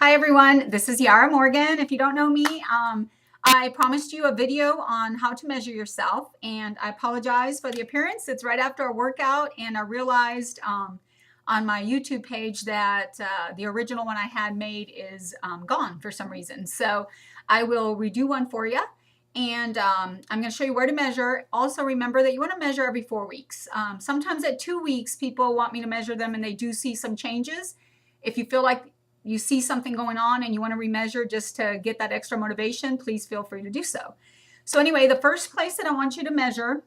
Hi everyone, this is Yara Morgan. If you don't know me, I promised you a video on how to measure yourself, and I apologize for the appearance. It's right after a workout, and I realized on my YouTube page that the original one I had made is gone for some reason. So I will redo one for you, and I'm going to show you where to measure. Also remember that you want to measure every 4 weeks. Sometimes at 2 weeks people want me to measure them and they do see some changes. If you feel like you see something going on and you want to remeasure just to get that extra motivation, please feel free to do so. So anyway, the first place that I want you to measure,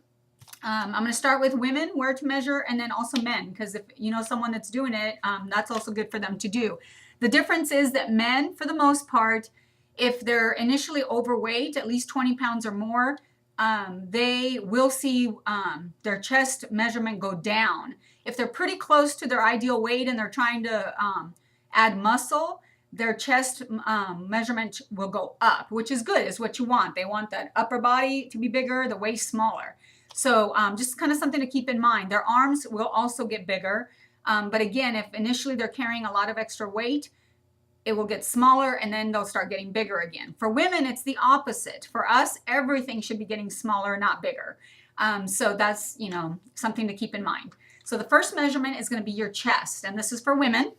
I'm going to start with women, where to measure, and then also men, because if you know someone that's doing it, that's also good for them to do. The difference is that men, for the most part, if they're initially overweight, at least 20 pounds or more, they will see their chest measurement go down. If they're pretty close to their ideal weight and they're trying to add muscle, their chest measurement will go up, which is good. It's what you want. They want that upper body to be bigger, the waist smaller. So just kind of something to keep in mind. Their arms will also get bigger. But again, if initially they're carrying a lot of extra weight, it will get smaller and then they'll start getting bigger again. For women, it's the opposite. For us, everything should be getting smaller, not bigger. So that's, something to keep in mind. So the first measurement is going to be your chest, and this is for women.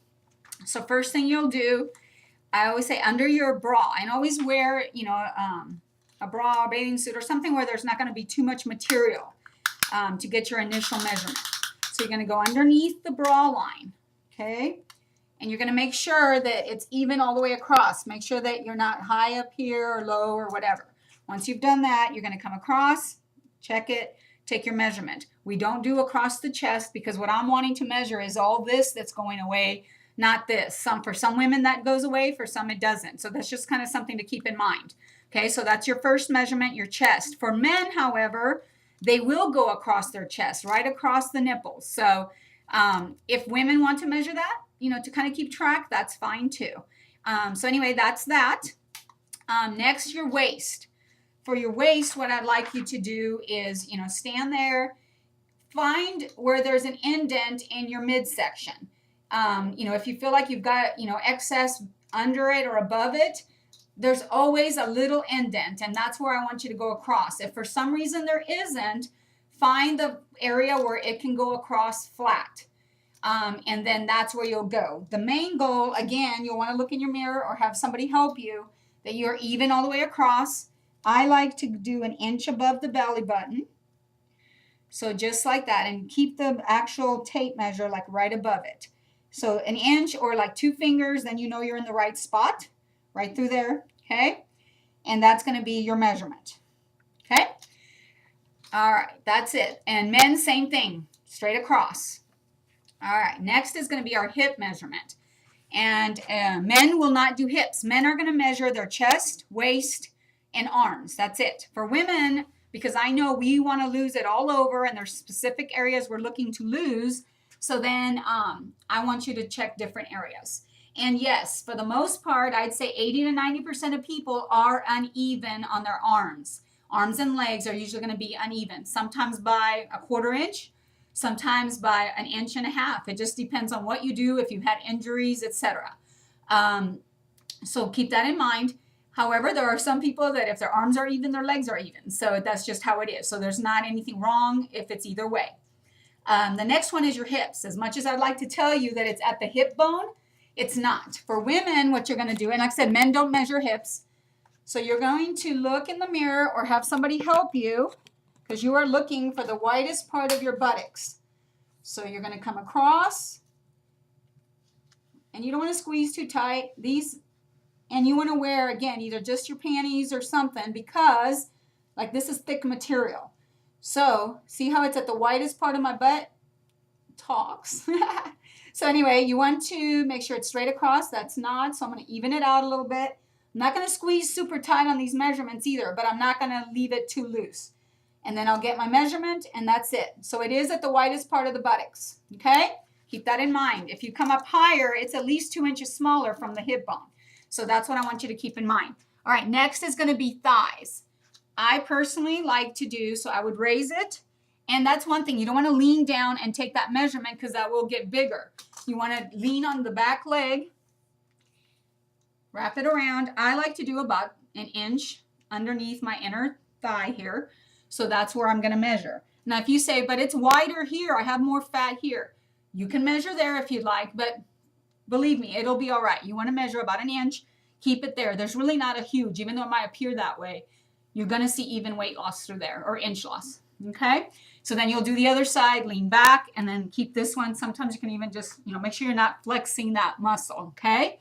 So first thing you'll do, I always say under your bra, and always wear, a bra, a bathing suit, or something where there's not going to be too much material to get your initial measurement. So you're going to go underneath the bra line, okay? And you're going to make sure that it's even all the way across. Make sure that you're not high up here or low or whatever. Once you've done that, you're going to come across, check it, take your measurement. We don't do across the chest because what I'm wanting to measure is all this that's going away, not this. For some women that goes away, for some it doesn't. So that's just kind of something to keep in mind. Okay, so that's your first measurement, your chest. For men, however, they will go across their chest, right across the nipples. So if women want to measure that, to kind of keep track, that's fine too. So anyway, that's that. Next, your waist. For your waist, what I'd like you to do is, stand there, find where there's an indent in your midsection. If you feel like you've got, excess under it or above it, there's always a little indent, and that's where I want you to go across. If for some reason there isn't, find the area where it can go across flat. And then that's where you'll go. The main goal, again, you'll want to look in your mirror or have somebody help you, that you're even all the way across. I like to do an inch above the belly button. So just like that, and keep the actual tape measure like right above it. So an inch or like 2 fingers, then you know you're in the right spot, right through there, okay? And that's going to be your measurement, okay? All right, that's it. And men, same thing, straight across. All right, next is going to be our hip measurement. And men will not do hips. Men are going to measure their chest, waist, and arms. That's it. For women, because I know we want to lose it all over, and there's specific areas we're looking to lose, so then I want you to check different areas. And yes, for the most part, I'd say 80 to 90% of people are uneven on their arms. Arms and legs are usually going to be uneven, sometimes by a 1/4 inch, sometimes by 1.5 inches. It just depends on what you do, if you've had injuries, etc. So keep that in mind. However, there are some people that if their arms are even, their legs are even. So that's just how it is. So there's not anything wrong if it's either way. The next one is your hips. As much as I'd like to tell you that it's at the hip bone, it's not. For women, what you're going to do, and like I said, men don't measure hips. So you're going to look in the mirror or have somebody help you, because you are looking for the widest part of your buttocks. So you're going to come across, and you don't want to squeeze too tight. And you want to wear, again, either just your panties or something, because like this is thick material. So see how it's at the widest part of my butt? Talks. So anyway, you want to make sure it's straight across. That's not. So I'm going to even it out a little bit. I'm not going to squeeze super tight on these measurements either, but I'm not going to leave it too loose. And then I'll get my measurement, and that's it. So it is at the widest part of the buttocks, okay? Keep that in mind. If you come up higher, it's at least 2 inches smaller from the hip bone. So that's what I want you to keep in mind. All right, next is going to be thighs. I personally like to do, so I would raise it. And that's one thing. You don't want to lean down and take that measurement because that will get bigger. You want to lean on the back leg Wrap it around. I like to do about an inch underneath my inner thigh here. So that's where I'm going to measure. Now, if you say, but it's wider here, I have more fat here, you can measure there if you'd like, but believe me, it'll be all right. You want to measure about an inch, keep it there. There's really not a huge, even though it might appear that way, you're going to see even weight loss through there, or inch loss. Okay. So then you'll do the other side, lean back, and then keep this one. Sometimes you can even just, make sure you're not flexing that muscle. Okay.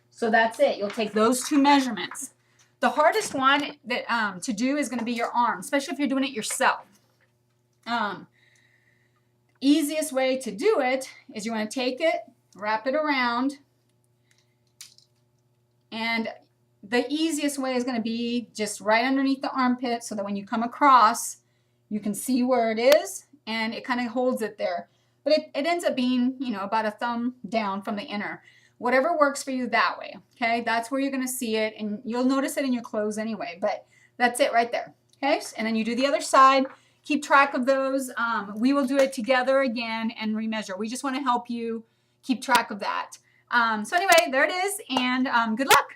So that's it. You'll take those two measurements. The hardest one that to do is going to be your arm, especially if you're doing it yourself. Easiest way to do it is you want to take it, wrap it around, and the easiest way is going to be just right underneath the armpit so that when you come across, you can see where it is, and it kind of holds it there. But it ends up being, about a thumb down from the inner. Whatever works for you that way, okay? That's where you're going to see it, and you'll notice it in your clothes anyway, but that's it right there, okay? And then you do the other side. Keep track of those. We will do it together again and remeasure. We just want to help you keep track of that. So anyway, there it is, and good luck.